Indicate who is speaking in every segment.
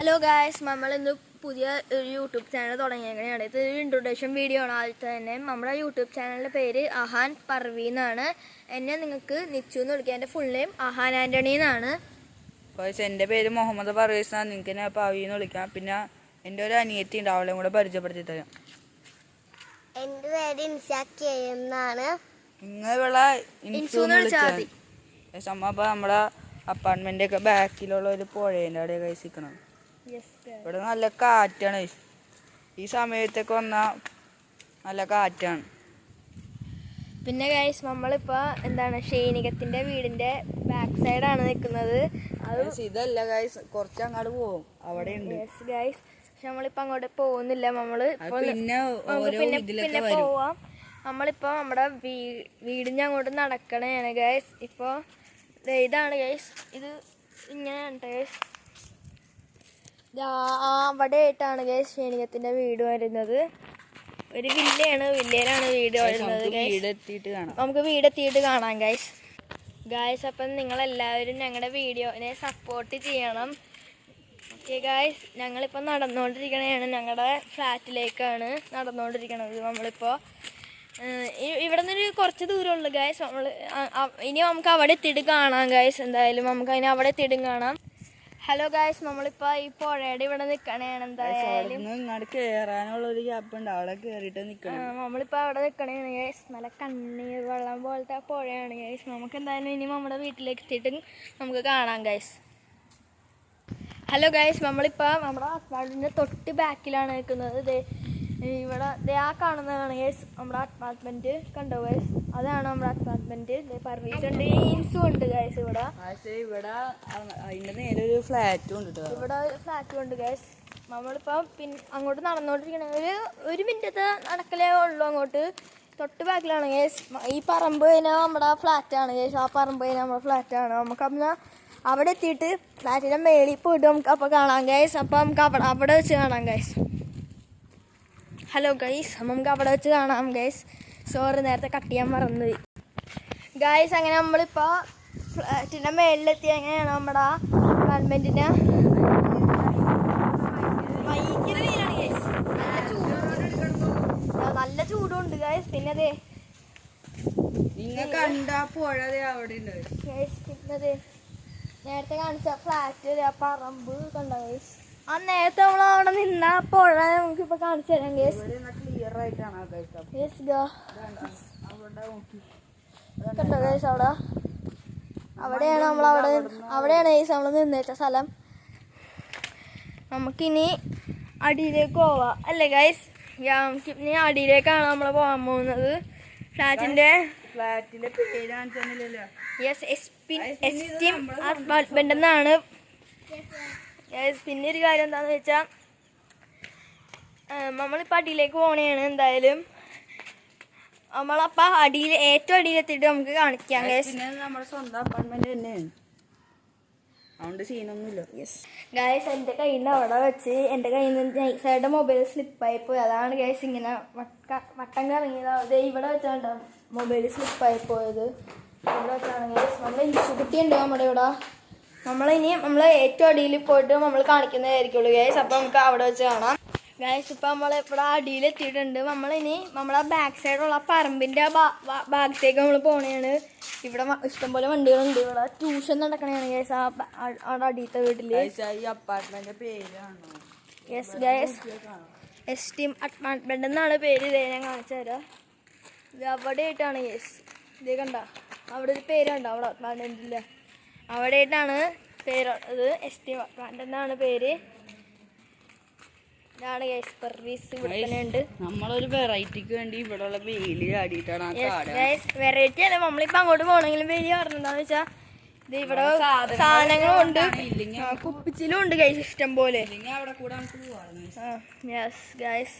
Speaker 1: Hello guys, നമ്മളിന്ന് പുതിയ ഒരു യൂട്യൂബ് ചാനൽ തുടങ്ങിയേക്കണെയാണ്. ഇത് ഇൻട്രൊഡക്ഷൻ വീഡിയോ ആണ്. ആദ്യത്തെ തന്നെ നമ്മുടെ യൂട്യൂബ് ചാനലിൻ്റെ പേര് അഹാൻ പർവി എന്നാണ്. എന്നെ നിങ്ങൾക്ക് നിച്ചു എന്ന് വിളിക്കുക. എൻ്റെ ഫുൾ നെയിം അഹാൻ ആൻ്റണി എന്നാണ്.
Speaker 2: എൻ്റെ പേര് മുഹമ്മദ് പർവീസ് എന്നാണ്. നിങ്ങൾക്ക് എന്നെ പവി എന്ന് വിളിക്കാം. പിന്നെ എൻ്റെ ഒരു അനിയത്തി ഉണ്ട്, അവളെ കൂടെ പരിചയപ്പെടുത്തി തരാം.
Speaker 3: എൻ്റെ പേര് ഇൻസാക്കി എന്നാണ്.
Speaker 2: നിങ്ങൾ ഇവിടെ അപ്പോൾ നമ്മുടെ അപ്പാർട്ട്മെൻ്റൊക്കെ ബാക്കിലുള്ള ഒരു പുഴേൻ്റെ അവിടെ കഴിച്ചിരിക്കണം. ഇവിടെ നല്ല കാറ്റാണ്. ഈ സമയത്തൊക്കെ വന്നാൽ നല്ല കാറ്റാണ്.
Speaker 1: പിന്നെ ഗൈസ്, നമ്മളിപ്പോൾ എന്താണ് ഷൈനികത്തിൻ്റെ വീടിൻ്റെ ബാക്ക് സൈഡാണ് നിൽക്കുന്നത്. അത്
Speaker 2: ഇതല്ല ഗൈസ്, കുറച്ച് അങ്ങോട്ട് പോകും, അവിടെ ഉണ്ട്
Speaker 1: ഗൈസ്. പക്ഷെ നമ്മളിപ്പോൾ അങ്ങോട്ട് പോകുന്നില്ല. നമ്മൾ പിന്നെ പോവാം. നമ്മളിപ്പോൾ നമ്മുടെ വീടിൻ്റെ അങ്ങോട്ട് നടക്കണേണ് ഗൈസ്. ഇപ്പോൾ ഇതാണ് ഗൈസ്, ഇത് ഇങ്ങനെയാണ് ഗൈസ്. അവിടെ ആയിട്ടാണ് ഗൈസ് ഷൈനികത്തിൻ്റെ വീട് വരുന്നത്. ഒരു വില്ലയിലാണ് വീട് വരുന്നത് ഗൈസ്. നമുക്ക് വീടെത്തിയിട്ട് കാണാം ഗൈസ്. അപ്പം നിങ്ങളെല്ലാവരും ഞങ്ങളുടെ വീഡിയോനെ സപ്പോർട്ട് ചെയ്യണം. ഓക്കെ ഗൈസ്, ഞങ്ങളിപ്പോൾ നടന്നുകൊണ്ടിരിക്കണതാണ്, ഞങ്ങളുടെ ഫ്ലാറ്റിലേക്കാണ് നടന്നുകൊണ്ടിരിക്കണത്. നമ്മളിപ്പോൾ ഇവിടെ നിന്നൊരു കുറച്ച് ദൂരമുള്ളൂ ഗൈസ്. ഇനി നമുക്ക് അവിടെ എത്തിയിട്ട് കാണാം ഗൈസ്. എന്തായാലും നമുക്ക് അതിന് അവിടെ എത്തിയിട്ടും കാണാം. ഹലോ ഗൈസ്, നമ്മളിപ്പോൾ ഈ പുഴയുടെ ഇവിടെ നിൽക്കണേണ്. എന്തായാലും
Speaker 2: കേറാനുള്ളൊരു ഗ്യാപ്പ് ഉണ്ട്, അവിടെ കയറിയിട്ട് നിൽക്കണം.
Speaker 1: നമ്മളിപ്പോൾ അവിടെ നിൽക്കണേണ് ഗൈസ്. നല്ല കണ്ണീർ വെള്ളം പോലത്തെ പുഴയാണ് ഗൈസ്. നമുക്ക് എന്തായാലും ഇനി നമ്മുടെ വീട്ടിലേക്ക് എത്തിയിട്ട് നമുക്ക് കാണാം ഗൈസ്. ഹലോ ഗൈസ്, നമ്മളിപ്പോൾ നമ്മുടെ അപ്പാർട്ട്മെൻറ്റിൻ്റെ തൊട്ട് ബാക്കിലാണ് നിൽക്കുന്നത്. ഇവിടെ ആ കാണുന്നതാണ് ഗൈസ് നമ്മുടെ അപ്പാർട്ട്മെന്റ്. കണ്ടോ ഗൈസ്, അതാണ് നമ്മുടെ അപ്പാർട്ട്മെന്റ്. പർവീസ് ഉണ്ട്, ഇൻസും ഉണ്ട് ഗൈസ്. ഇവിടെ
Speaker 2: ഒരു ഫ്ലാറ്റും ഉണ്ട്.
Speaker 1: ഇവിടെ ഒരു ഫ്ലാറ്റും ഉണ്ട് ഗൈസ്. നമ്മളിപ്പോൾ അങ്ങോട്ട് നടന്നുകൊണ്ടിരിക്കണ ഒരു മിനിറ്റത്തെ നടക്കലേ ഉള്ളൂ. അങ്ങോട്ട് തൊട്ട് ബാക്കിലാണ് ഗൈസ്. ഈ പറമ്പ് കഴിഞ്ഞാൽ നമ്മുടെ ഫ്ലാറ്റാണ് ഗൈസ്. ആ പറമ്പ് കഴിഞ്ഞാൽ നമ്മുടെ ഫ്ലാറ്റാണ്. നമുക്ക് അപ്പം അവിടെ എത്തിയിട്ട് ഫ്ലാറ്റിൻ്റെ മേളിൽ പോയിട്ട് നമുക്ക് അപ്പോൾ കാണാം ഗൈസ്. അപ്പോൾ നമുക്ക് അവിടെ വെച്ച് കാണാം ഗൈസ്. ഹലോ ഗൈസ്, നമുക്ക് അവിടെ വെച്ച് കാണാം ഗൈസ്. സോറി, നേരത്തെ കട്ട് ചെയ്യാൻ മറന്നുപോയി ഗൈസ്. അങ്ങനെ നമ്മളിപ്പോൾ ഫ്ലാറ്റിൻ്റെ മേളിലെത്തി. എങ്ങനെയാണ് നമ്മുടെ അപ്പാർട്ട്മെൻറ്റിന് ഭയങ്കര വെയിലാണ് ഗൈസ്. നല്ല ചൂടുണ്ട് ഗൈസ്. പിന്നെ അതെ പിന്നതെ നേരത്തെ കാണിച്ച ഫ്ലാറ്റ്, ആ പറമ്പ് കണ്ടോ ഗൈസ്. ആ നേരത്തെ നമ്മൾ അവിടെ നിന്ന പുഴ നമുക്കിപ്പോൾ കാണിച്ചു തരാം ഗൈസ്. കണ്ടോ ഗൈസ്, അവിടെയാണ് അവിടെയാണ് ഗൈസ് നമ്മൾ നിന്നേച്ച സ്ഥലം. നമുക്കിനി അടിയിലേക്ക് പോവാം അല്ലേ ഗൈസ്? ഇനി അടിയിലേക്കാണ് നമ്മൾ പോകാൻ പോകുന്നത്. ഫ്ലാറ്റിന്റെ പേര് എസ്റ്റീം അപ്പാർട്ട്മെന്റ് എന്നാണ്. പിന്നെ ഒരു കാര്യം എന്താണെന്ന് വെച്ചാൽ നമ്മളിപ്പോൾ അടിയിലേക്ക് പോകണേണ്. എന്തായാലും നമ്മളപ്പോൾ ഏറ്റവും അടിയിലെത്തിയിട്ട് നമുക്ക് കാണിക്കാം ഗൈസ്.
Speaker 2: നമ്മുടെ സ്വന്തം അപ്പാർട്ട്മെന്റ് തന്നെയാണ്, അതുകൊണ്ട് സീനൊന്നുമില്ല.
Speaker 1: ഗൈസ്, എൻ്റെ കയ്യിൽ നിന്ന് അവിടെ വെച്ച് എൻ്റെ കയ്യിൽ നിന്ന് നൈസായിട്ട് മൊബൈൽ സ്ലിപ്പായി പോയി. അതാണ് ഗൈസ് ഇങ്ങനെ വട്ടം കറങ്ങിയത്. അത് ഇവിടെ വെച്ചാണ് മൊബൈൽ സ്ലിപ്പായി പോയത്. ഇവിടെ വെച്ചാണ് ഗൈസ്. നമ്മൾ ഇൻസുകുട്ടി ഉണ്ട് നമ്മുടെ ഇവിടെ. നമ്മൾ ഏറ്റവും അടിയിൽ പോയിട്ട് നമ്മൾ കാണിക്കുന്നതായിരിക്കുള്ളൂ ഗൈസ്. അപ്പോൾ നമുക്ക് അവിടെ വെച്ച് കാണാം ഗൈസ്. ഇപ്പോൾ നമ്മൾ ഇവിടെ അടിയിലെത്തിയിട്ടുണ്ട്. നമ്മളിനി നമ്മളെ ബാക്ക് സൈഡുള്ള പറമ്പിൻ്റെ ഭാഗത്തേക്ക് നമ്മൾ പോകണതാണ്. ഇവിടെ ഇഷ്ടംപോലെ വണ്ടികളുണ്ട്. ഇവിടെ ട്യൂഷൻ നടക്കണതാണ് ഗൈസ്. അവിടെ അടിയത്തെ വീട്ടിൽ. യെസ് ഗൈസ്, എസ്റ്റീം അപ്പാർട്ട്മെന്റ് എന്നാണ് പേര്. ഇതേ ഞാൻ കാണിച്ചു തരാം. ഇത് അവിടെ ആയിട്ടാണ് ഗൈസ്. ഇത് കണ്ട അവിടെ ഒരു പേര് കണ്ടോ അവിടെ അപ്പാർട്ട്മെന്റില്ല. അവിടെ ആയിട്ടാണ് പേര്. ഇത് എസ്റ്റീം അപ്പാർട്ട്മെന്റ് എന്നാണ് പേര്. ഇതാണ് ഗൈസ് പർവീസ്. ഇവിടെ തന്നെ ഉണ്ട്.
Speaker 2: നമ്മളൊരു വെറൈറ്റിക്ക് വേണ്ടി ഇവിടെയുള്ള വെയില് ആടിയിട്ടാണ്.
Speaker 1: വെറൈറ്റി അല്ല, നമ്മളിപ്പോൾ അങ്ങോട്ട് പോകണമെങ്കിലും വെയിൽ പറഞ്ഞെന്താന്ന് വെച്ചാൽ ഇത് ഇവിടെ സാധനങ്ങളും ഉണ്ട്, കുപ്പിച്ചിലും ഉണ്ട് ഗൈസ് ഇഷ്ടം പോലെ. യെസ് ഗൈസ്,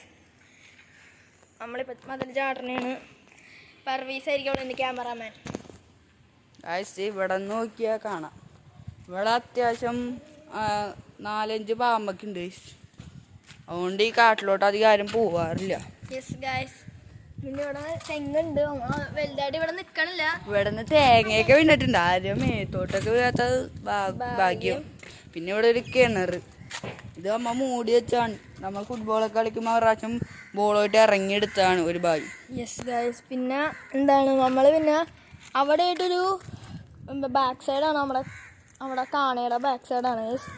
Speaker 1: നമ്മളിപ്പോൾ മതിൽ ചാട്ടനാണ്. പർവീസ് ആയിരിക്കും എൻ്റെ ക്യാമറാമാൻ.
Speaker 2: ഇവിടെ നോക്കിയാൽ കാണാം. ഇവിടെ അത്യാവശ്യം 4-5 പാമ്പൊക്കെ ഉണ്ട്. അതുകൊണ്ട് ഈ കാട്ടിലോട്ട് അധികം ആരും പോവാറില്ല.
Speaker 1: യെസ് ഗൈസ്, പിന്നെ ഇവിടെ തെങ്ങുണ്ട്. വലുതായിട്ട് ഇവിടെ നിക്കണില്ല.
Speaker 2: ഇവിടെ നിന്ന് തേങ്ങയൊക്കെ വീണിട്ടുണ്ട്. ആരും മേത്തോട്ടൊക്കെ വീഴാത്ത ഭാഗ്യം. പിന്നെ ഇവിടെ ഒരു കിണർ. ഇത് അമ്മ മൂടി വെച്ചാണ്. നമ്മൾ ഫുട്ബോളൊക്കെ കളിക്കുമ്പോൾ ഒരു പ്രാവശ്യം ബോളായിട്ട് ഇറങ്ങിയെടുത്താണ് ഒരു ബാഗ്.
Speaker 1: Yes guys. പിന്നെ എന്താണ് നമ്മൾ പിന്നെ അവിടെ ആയിട്ടൊരു ബാക്ക് സൈഡാണ് അവിടെ കാണയുടെ ബാക്ക് സൈഡാണ് ഗൈസ്.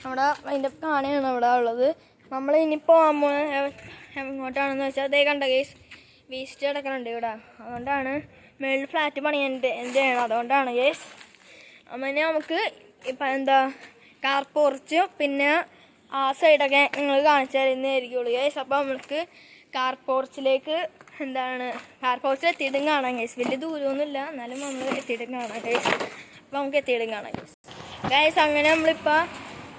Speaker 1: അവിടെ അതിൻ്റെ കാണയാണ് അവിടെ ഉള്ളത്. നമ്മൾ ഇനിയിപ്പോൾ എങ്ങോട്ടാണെന്ന് വെച്ചാൽ അതേ കണ്ട ഗൈസ് വേസ്റ്റ് കിടക്കണുണ്ട് ഇവിടെ. അതുകൊണ്ടാണ് മേളിൽ ഫ്ലാറ്റ് പണിയാണ്. അതുകൊണ്ടാണ് ഗൈസ്. അങ്ങനെ നമുക്ക് ഇപ്പം എന്താ കാർ പോർച്ച് പിന്നെ ആ സൈഡൊക്കെ നിങ്ങൾ കാണിച്ചു തരുന്നതായിരിക്കുള്ളൂ ഗൈസ്. അപ്പോൾ നമ്മൾക്ക് കാർ പോർച്ചിലേക്ക് എന്താണ് കാർ പോർച്ച് എത്തിയിട്ടും കാണാം ഗൈസ്. വലിയ ദൂരമൊന്നുമില്ല, എന്നാലും നമ്മൾ എത്തിയിട്ടും കാണാം ഗൈസ്. അപ്പോൾ നമുക്ക് എത്തിയിട്ടും കാണാം ഗൈസ്. അങ്ങനെ നമ്മളിപ്പോൾ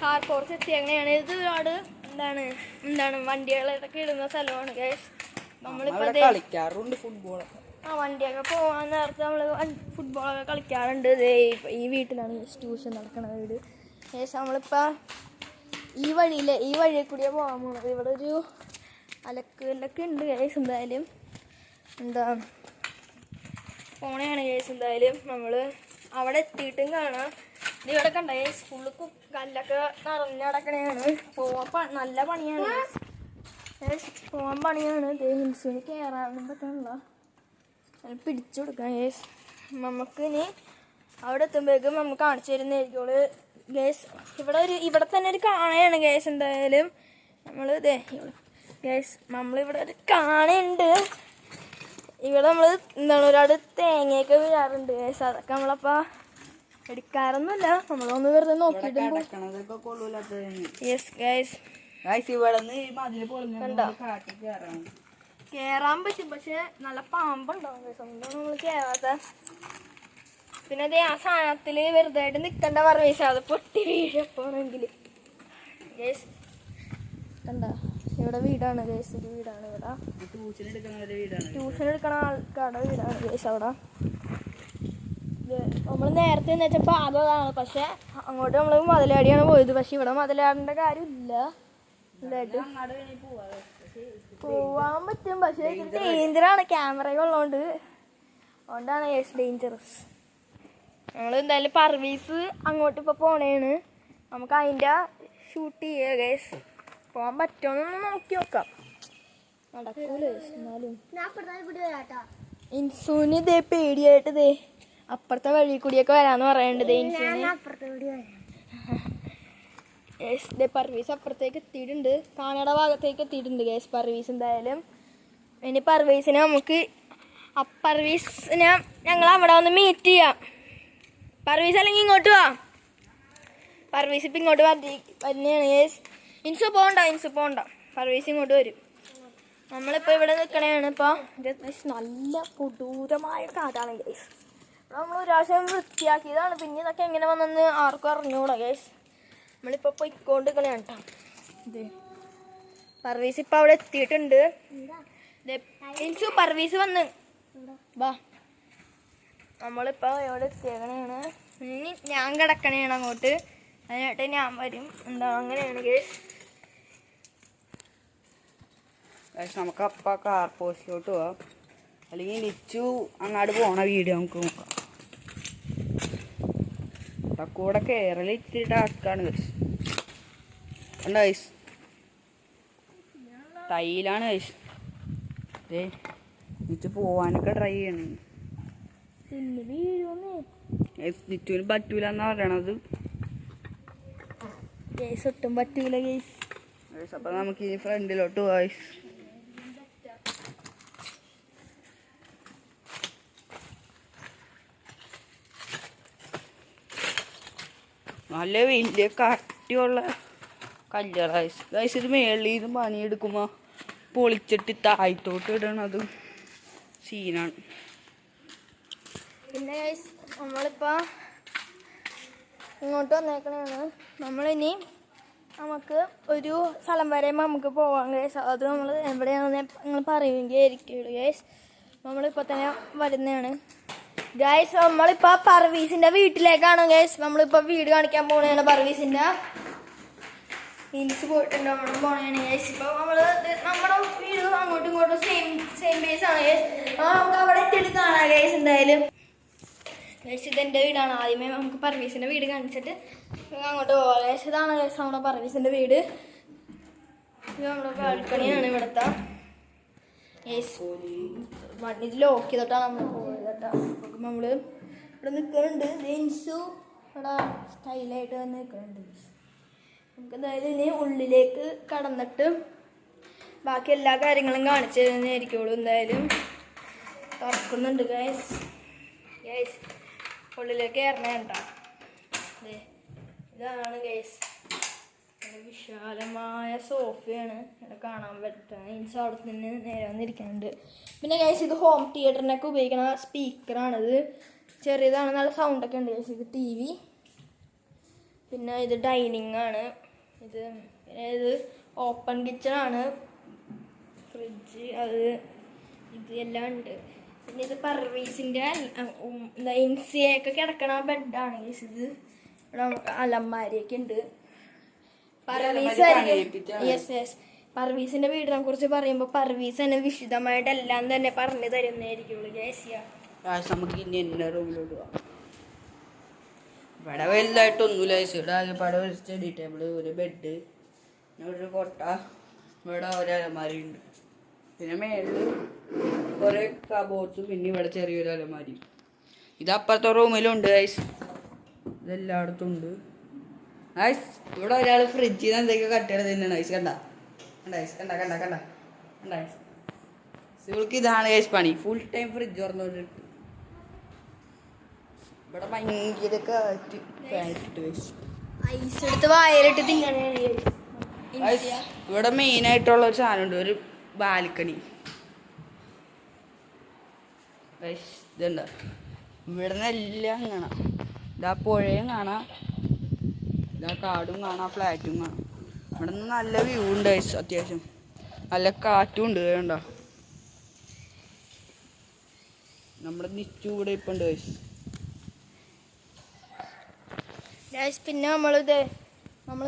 Speaker 1: കാർ പോർച്ച് എത്തിയങ്ങനെയാണ്. ഇത് ഒരുപാട് എന്താണ് വണ്ടികളൊക്കെ ഇടുന്ന സ്ഥലമാണ് ഗൈസ്. നമ്മളിപ്പോൾ
Speaker 2: കളിക്കാറുണ്ട് ഫുട്ബോളൊക്കെ.
Speaker 1: വണ്ടിയൊക്കെ പോകാൻ നേരത്തെ നമ്മൾ ഫുട്ബോളൊക്കെ കളിക്കാറുണ്ട്. ഈ വീട്ടിലാണ് ട്യൂഷൻ നടക്കണ വീട് ഗൈസ്. നമ്മളിപ്പോൾ ഈ വഴിയെ കൂടിയാണ് പോകാൻ പോകുന്നത്. ഇവിടെ ഒരു അലക്കല്ലൊക്കെ ഉണ്ട് ഗൈസ്. എന്തായാലും പോണയാണ് ഗൈസ്. എന്തായാലും നമ്മൾ അവിടെ എത്തിയിട്ടും കാണാം. ഇവിടെ കണ്ട ഗൈസ് ഫുള്ള് കല്ലൊക്കെ നിറഞ്ഞടക്കണയാണ്. പോവാൻ നല്ല പണിയാണ് ഗൈസ്. പോവാൻ പണിയാണ്. ഹിംസിന് കയറാനും പറ്റണില്ല. പിടിച്ചു കൊടുക്കാം ഗൈസ്. നമുക്ക് ഇനി അവിടെ എത്തുമ്പോഴേക്കും നമുക്ക് കാണിച്ചു തരുന്നതായിരിക്കും ഗൈസ്. ഇവിടെ തന്നെ ഒരു കാണയാണ് ഗൈസ്. എന്തായാലും നമ്മൾ ഗൈസ് നമ്മളിവിടെ ഒരു കാണയുണ്ട്. ഇവിടെ നമ്മൾ ഒരുപാട് തേങ്ങയൊക്കെ വീഴാറുണ്ട് ഗൈസ്. അതൊക്കെ നമ്മളപ്പോൾ എടുക്കാറൊന്നുമില്ല, നമ്മളൊന്ന് വെറുതെ നോക്കിയിട്ട് യെസ് ഗൈസ്. കേറാൻ പറ്റും, പക്ഷെ നല്ല പാമ്പുണ്ടാവും ഗൈസ്. അതുകൊണ്ടാണ് നമ്മൾ കേറാത്ത. പിന്നെ അതേ ആ സാധനത്തിൽ വെറുതെ ആയിട്ട് നിൽക്കണ്ട പറഞ്ഞ അത് പൊട്ടി വീഴപ്പോണെങ്കിൽ ഗൈസ്. കണ്ട ഇവിടെ വീടാണ് ഗൈസ്. ഒരു വീടാണ് ഇവിടെ. ട്യൂഷൻ എടുക്കണ ആൾക്കാരുടെ വീടാണ് ഗൈസ്. അവിടെ നമ്മൾ നേരത്തെ എന്ന് വെച്ചാൽ പാതമാണ്, പക്ഷെ അങ്ങോട്ട് നമ്മൾ മതിലാടിയാണ് പോയത്. പക്ഷെ ഇവിടെ മതിലാടേണ്ട കാര്യമില്ല. എന്തായിട്ട് പോവാൻ പറ്റും, പക്ഷെ ഡേഞ്ചറാണ്. ക്യാമറ ഉള്ളതുകൊണ്ട് അതുകൊണ്ടാണ് ഗൈസ് ഡേഞ്ചറസ്. ഞങ്ങൾ എന്തായാലും പർവീസ് അങ്ങോട്ട് ഇപ്പോൾ പോണേണ്. നമുക്ക് അതിൻ്റെ ഷൂട്ട് ചെയ്യുക ഗൈസ്. പോകാൻ പറ്റുമെന്നൊന്ന് നോക്കി നോക്കാം. നടക്കൂല എന്നാലും ഇൻസൂന് ഇതേ പേടിയായിട്ട് ദേ അപ്പുറത്തെ വഴി കൂടിയൊക്കെ വരാന്ന് പറയണ്ടത് ഇൻസൂന്. ഗൈസ് പർവീസ് അപ്പുറത്തേക്ക് എത്തിയിട്ടുണ്ട്. കാണയുടെ ഭാഗത്തേക്ക് എത്തിയിട്ടുണ്ട് ഗൈസ് പർവീസ്. എന്തായാലും ഇനി പർവീസിനെ നമുക്ക് പർവീസിനെ ഞങ്ങൾ അവിടെ വന്ന് മീറ്റ് ചെയ്യാം. പർവീസ് അല്ലെങ്കിൽ ഇങ്ങോട്ട് വാ. പർവീസ് ഇപ്പം ഇങ്ങോട്ട് വരുന്നതാണ് ഗൈസ്. ഇൻസു പോകണ്ട. പർവീസ് ഇങ്ങോട്ട് വരും. നമ്മളിപ്പോൾ ഇവിടെ നിൽക്കണതാണ്. ഇപ്പോൾ നല്ല കൊടൂരമായ കാറ്റാണ് ഗൈസ്. നമ്മൾ ഒരു പ്രാവശ്യം വൃത്തിയാക്കിയതാണ്. പിന്നെ ഇതൊക്കെ എങ്ങനെ വന്നെന്ന് ആർക്കും അറിഞ്ഞൂടാ ഗൈസ്. നമ്മളിപ്പോൾ പൊയ്ക്കൊണ്ട് നിൽക്കണതാണ് കേട്ടോ. ഇത് പർവീസ് ഇപ്പം അവിടെ എത്തിയിട്ടുണ്ട്. ഇൻസു പർവീസ് വന്ന് വാ. നമ്മളിപ്പോൾ ഇവിടെ എത്തിയേക്കണതാണ്. ഇനി ഞാൻ കിടക്കണതാണ് അങ്ങോട്ട്. അതിനായിട്ട് ഞാൻ വരും. അങ്ങനെയാണ് ഗൈസ്.
Speaker 2: നമുക്ക് അപ്പം കാർ പോസ്റ്റിലോട്ട് പോവാം, അല്ലെങ്കിൽ ലിച്ചു അങ്ങോട്ട് പോണ വീഡിയോ നമുക്ക് നോക്കാം. കൂടെ കേരളിച്ച് ടാസ്ക്കാണ് ഗൈസ്. കണ്ട ഗൈസ് ടൈലാണ് ഗൈസ്. ലിച്ചു പോവാനൊക്കെ ട്രൈ ചെയ്യണം. ലിച്ചുവിന് പറ്റൂല എന്നാ പറയണത്.
Speaker 1: ഒട്ടും പറ്റൂല ഗൈസ്.
Speaker 2: അപ്പം നമുക്ക് ഈ ഫ്രണ്ടിലോട്ട് പോവാം. നല്ല വലിയ കട്ടിയുള്ള കല്ലുകളാണ് ഗൈസ്. ഇത് മേളിൽ നിന്ന് പണിയെടുക്കുമ്പോൾ പൊളിച്ചിട്ട് താഴത്തോട്ട് ഇടണത് സീനാണ്.
Speaker 1: പിന്നെ ഗൈസ് നമ്മളിപ്പോൾ ഇങ്ങോട്ട് വന്നേക്കണതാണ്. നമ്മളിനി നമുക്ക് ഒരു സ്ഥലം വരെ നമുക്ക് പോവാം ഗൈസ്. അത് നമ്മൾ എവിടെയാണെന്ന് നിങ്ങൾ പറയുമെങ്കിൽ ആയിരിക്കുള്ളൂ ഗൈസ്. നമ്മളിപ്പോൾ തന്നെ വരുന്നതാണ് ഗൈസ്. നമ്മളിപ്പോൾ പർവീസിൻ്റെ വീട്ടിലേക്കാണ് ഗൈസ്. നമ്മളിപ്പോൾ വീട് കാണിക്കാൻ പോകണതാണ്. പർവീസിൻ്റെ ഹിൽസ് പോയിട്ടുണ്ട്. നമ്മൾ പോകണതാണ് ഗൈസ്. ഇപ്പോൾ നമ്മുടെ വീട് അങ്ങോട്ടും ഇങ്ങോട്ടും സെയിം ബേസാണ് ഗൈസ്. നമുക്ക് അവിടെ എത്തിയിട്ട് കാണാം ഗൈസ്. എന്തായാലും ഗൈസ് ഇതെൻ്റെ വീടാണ്. ആദ്യമേ നമുക്ക് പർവീസിൻ്റെ വീട് കാണിച്ചിട്ട് അങ്ങോട്ട് പോകാം ഗൈസ്. ഇതാണ് ഗൈസ് നമ്മുടെ പർവീസിന്റെ വീട്. ഇത് നമ്മുടെ ബാൽക്കണിയാണ് ഇവിടുത്തെ. ഇത് ലോക്ക് ചെയ്തിട്ടാണ് നമ്മൾ പോയത് കേട്ടോ. നമ്മള് ഇവിടെ നിൽക്കുന്നുണ്ട്. ഇൻസു ഇവിടെ സ്റ്റൈലായിട്ട് തന്നെ നിൽക്കുന്നുണ്ട്. നമുക്ക് എന്തായാലും ഇനി ഉള്ളിലേക്ക് കടന്നിട്ട് ബാക്കി എല്ലാ കാര്യങ്ങളും കാണിച്ചു തരുന്നതായിരിക്കുള്ളൂ. എന്തായാലും തുറക്കുന്നുണ്ട് ഗൈസ്. ഉള്ളിലേക്ക് കയറണേ കേട്ടോ. ഇതാണ് ഗൈസ് വിശാലമായ സോഫയാണ് ഇവിടെ കാണാൻ പറ്റുക. ഇൻസ് അവിടെ നിന്ന് നേരെ വന്നിരിക്കുന്നുണ്ട്. പിന്നെ ഗൈസ് ഇത് ഹോം തിയേറ്ററിനൊക്കെ ഉപയോഗിക്കുന്ന സ്പീക്കറാണിത്. ചെറിയതാണ്, നല്ല സൗണ്ടൊക്കെ ഉണ്ട് ഗൈസ്. ഇത് TV. പിന്നെ ഇത് ഡൈനിങ് ആണ്. ഇത് ഓപ്പൺ കിച്ചണാണ്. ഫ്രിഡ്ജ് ഇത് എല്ലാം ഉണ്ട്. പിന്നെ ഇത് പർവീസിൻ്റെ ഇൻസിയൊക്കെ കിടക്കണ ബെഡാണ് ഗൈസ്. ഇത് ഇവിടെ നമുക്ക് അലമാരിയൊക്കെ ഉണ്ട്. പർവീസിന്റെ വീടിനെ കുറിച്ച് പറയുമ്പോൾ പർവീസ് തന്നെ വിശദമായിട്ട് എല്ലാം തന്നെ പറഞ്ഞു തരുന്നതായിരിക്കുള്ളൂ.
Speaker 2: നമുക്ക് ഇനി എന്നെ റൂമിലോട്ട് പോവാം. ഇവിടെ വലുതായിട്ടൊന്നുമില്ല. ഇവിടെ ആകെപ്പാടെ ഒരു സ്റ്റഡി ടേബിള്, ഒരു ബെഡ്, ഒരു കൊട്ട, ഇവിടെ ഒരു അലമാരി ഉണ്ട്. പിന്നെ മേളില് കുറെ കബോർഡ്സും, പിന്നെ ഇവിടെ ചെറിയൊരു അലമാരി. ഇത് അപ്പുറത്തെ റൂമിലുണ്ട് ഗൈസ്. ഇതെല്ലായിടത്തും ഉണ്ട് ഗൈസ്. ഇവിടെ ഒരാൾ ഫ്രിഡ്ജിൽ നിന്ന് എന്തൊക്കെയോ കട്ടിയുടെ തന്നെയാണ് ഗൈസ്. കണ്ട ഇവൾക്ക് ഇതാണ് ഗൈസ് പണി. ഫുൾ ടൈം ഫ്രിഡ്ജ് തുറന്നോണ്ടിട്ട് ഇവിടെ ഭയങ്കര കാറ്റ് ഫാനിട്ട് ഗൈസ്. ഇവിടെ മെയിൻ ആയിട്ടുള്ള ഒരു സാധനമുണ്ട്, ഒരു ബാൽക്കണി ഗൈസ്. ഇതുണ്ട്. ഇവിടെ നിന്ന് എല്ലാം കാണാം. ഇതാ പുഴയും കാണാം, ഇതാ കാടും കാണാം, ഫ്ലാറ്റും കാണാം. ഇവിടെ നിന്ന് നല്ല വ്യൂ ഉണ്ട് ഗൈസ്. അത്യാവശ്യം നല്ല കാറ്റും ഉണ്ട്. കണ്ടോ നമ്മുടെ നിച്ചു ഇവിടെ ഇപ്പം ഉണ്ട് ഗൈസ്.
Speaker 1: പിന്നെ നമ്മൾ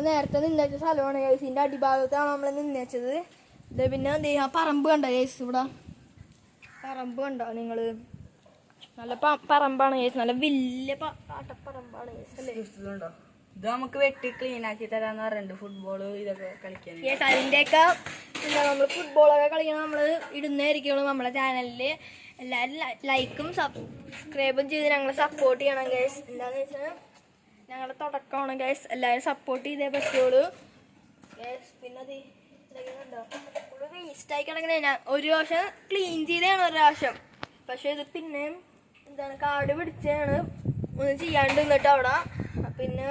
Speaker 1: നേരത്തെ നിന്നേച്ച സ്ഥലമാണ് ഗൈസ്. ഇതിൻ്റെ അടിഭാഗത്താണ് നമ്മൾ നിന്നേച്ചത്. ഇത് പിന്നെ ആ പറമ്പ് കണ്ടോ ഗൈസ്. ഇവിടെ പറമ്പ് കണ്ടോ നിങ്ങൾ? നല്ല പറമ്പാണ് ഗൈസ്. നല്ല വലിയ പാട്ടപ്പറമ്പാണ് ഗൈസ് അല്ലേ?
Speaker 2: ഇത് നമുക്ക് വെട്ടി ക്ലീൻ ആക്കി തരാന്ന് പറയുന്നുണ്ട്. ഫുട്ബോൾ ഇതൊക്കെ കളിക്കാൻ
Speaker 1: അതിൻ്റെയൊക്കെ എന്താ നമ്മൾ ഫുട്ബോളൊക്കെ കളിക്കണം. നമ്മൾ ഇടുന്നതായിരിക്കും നമ്മളെ ചാനലിൽ. എല്ലാവരും ലൈക്കും സബ്സ്ക്രൈബും ചെയ്ത് ഞങ്ങളെ സപ്പോർട്ട് ചെയ്യണം ഗൈസ്. എന്താണെന്ന് വെച്ചാൽ ഞങ്ങളുടെ തുടക്കമാണ് ഗൈസ്. എല്ലാവരും സപ്പോർട്ട് ചെയ്തേ പറ്റുള്ളൂ ഗൈസ്. പിന്നെ അത് ഇതൊക്കെ ഉണ്ടോ ഫുള്ള് വേസ്റ്റായി കിടക്കണേ. ഞാൻ ഒരു പ്രാവശ്യം ക്ലീൻ ചെയ്തതാണ് ഒരു പ്രാവശ്യം. പക്ഷേ ഇത് പിന്നെയും എന്താണ് കാട് പിടിച്ചാണ് ഒന്നും ചെയ്യാണ്ട് നിന്നിട്ട് അവിടെ. പിന്നെ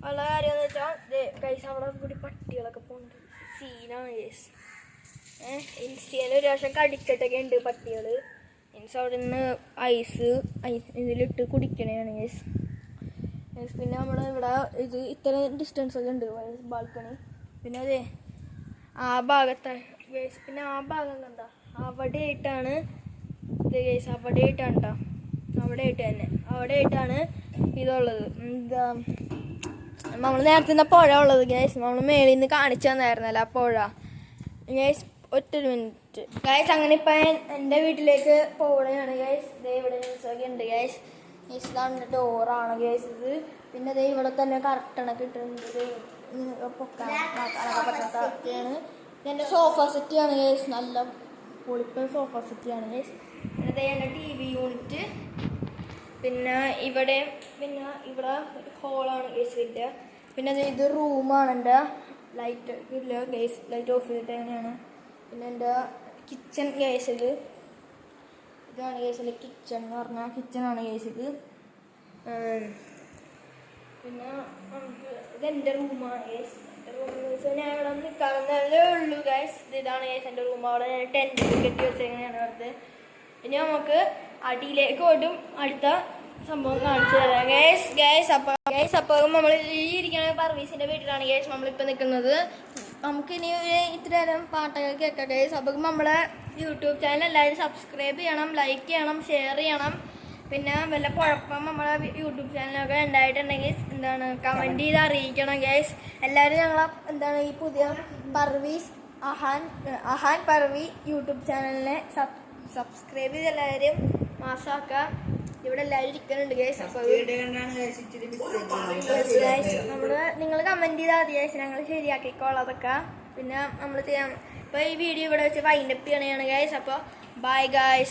Speaker 1: ഉള്ള കാര്യം എന്ന് വെച്ചാൽ ഗൈസ് അവിടെ കൂടി പട്ടികളൊക്കെ പോകുന്നുണ്ട്. സീനാണ് ഗൈസ്. ഇൻസ്റ്റയിൽ ഒരു പ്രാവശ്യം കടിച്ചിട്ടൊക്കെ ഉണ്ട് പട്ടികൾ. ഇൻസ് അവിടെ നിന്ന് ഐസ് ഇതിലിട്ട് കുടിക്കണതാണ് ഗൈസ്. പിന്നെ നമ്മുടെ ഇവിടെ ഇത് ഇത്ര ഡിസ്റ്റൻസ് ഒക്കെ ഉണ്ട് ബാൽക്കണി. പിന്നെ അതെ ആ ഭാഗത്ത് ഗൈസ്. പിന്നെ ആ ഭാഗം കണ്ട അവിടെ ആയിട്ടാണ് ഇത് ഗൈസ്. അവിടെ ആയിട്ടാണ് കേട്ടോ. അവിടെ ആയിട്ടാണ് ഇതുള്ളത്. എന്താ നമ്മൾ നേരത്തെ നിന്ന് പുഴ ഉള്ളത് ഗൈസ്. നമ്മൾ മേളിൽ നിന്ന് കാണിച്ചു തന്നായിരുന്നല്ലോ ആ പുഴ ഗൈസ്. ഒറ്റൊരു മിനിറ്റ് ഗൈസ്. അങ്ങനെ ഇപ്പം എൻ്റെ വീട്ടിലേക്ക് പോവുകയാണ് ഗൈസ്. ഇതേ ഇവിടെ ന്യൂസൊക്കെ ഉണ്ട് ഗൈസ്. ഇതാണ് ഡോറാണ് ഗൈസ് ഇത്. പിന്നെ അതേ ഇവിടെ തന്നെ കറക്റ്റണൊക്കെ ഇട്ടിട്ടുണ്ട്. പൊക്കാനൊക്കെ പറ്റുന്ന കറക്റ്റാണ്. ഇതെൻ്റെ സോഫ സെറ്റാണ് ഗൈസ്. നല്ല പൊളിപ്പൻ സോഫ സെറ്റാണ് ഗൈസ്. പിന്നെ അതേ എൻ്റെ TV യൂണിറ്റ്. പിന്നെ ഇവിടെ ഒരു ഹോളാണ് ഗൈസ് വലിയ. പിന്നെ ഇത് റൂമാണ്. എൻ്റെ ലൈറ്റ് ഇല്ല ഗൈസ്. ലൈറ്റ് ഓഫ് ചെയ്തിട്ട് എങ്ങനെയാണ്. പിന്നെ എൻ്റെ കിച്ചൺ ഗൈസ്. ഇതാണ് ഗൈസ് എൻ്റെ കിച്ചൺ എന്ന് പറഞ്ഞാൽ കിച്ചണാണ് ഗൈസ് ഇത്. പിന്നെ നമുക്ക് ഇതെൻ്റെ റൂമാണ് ഗൈസ്. എൻ്റെ റൂമെന്ന് വെച്ചാൽ ഞാൻ ഇവിടെ നിൽക്കാവുന്നതല്ലേ ഉള്ളൂ ഗൈസ്. ഇതാണ് ഗൈസ് എൻ്റെ റൂം. അവിടെ ഞാൻ ടെൻറ്റ് കെട്ടി വെച്ചെങ്ങനെയാണ് അവിടുത്തെ. ഇനി നമുക്ക് അടിയിലേക്ക് ഓടും അടുത്ത സംഭവം കാണിച്ചു തരാം ഗൈസ്. അപ്പോൾ നമ്മൾ ഈ ഇരിക്കുന്ന പർവീസിൻ്റെ വീട്ടിലാണ് ഗൈസ് നമ്മളിപ്പോൾ നിൽക്കുന്നത്. നമുക്കിനി ഇത്ര നേരം പാട്ടൊക്കെ കേൾക്കാം ഗൈസ്. അപ്പോൾ നമ്മളെ യൂട്യൂബ് ചാനൽ എല്ലാവരും സബ്സ്ക്രൈബ് ചെയ്യണം, ലൈക്ക് ചെയ്യണം, ഷെയർ ചെയ്യണം. പിന്നെ വല്ല കുഴപ്പം നമ്മളെ യൂട്യൂബ് ചാനലൊക്കെ ഉണ്ടായിട്ടുണ്ടെങ്കിൽ എന്താണ് കമൻറ്റ് ചെയ്ത് അറിയിക്കണം ഗൈസ്. എല്ലാവരും ഞങ്ങളെ എന്താണ് ഈ പുതിയ പർവീസ് അഹാൻ പർവി യൂട്യൂബ് ചാനലിനെ സബ്സ്ക്രൈബ് ചെയ്ത് എല്ലാവരും മാസാക്കുക. ഇവിടെ എല്ലാവരും ഇരിക്കുന്നുണ്ട് ഗൈസ്. അപ്പോൾ നിങ്ങൾ കമൻറ്റ് ചെയ്താൽ മതി ഗൈസ്, ഞങ്ങൾ ശരിയാക്കിക്കോളാം അതൊക്കെ. പിന്നെ നമ്മൾ ചെയ്യാം. ഇപ്പോൾ ഈ വീഡിയോ ഇവിടെ വെച്ച് വൈൻഡപ്പ് ചെയ്യണതാണ് ഗൈസ്. അപ്പോൾ ബൈ ഗൈസ്.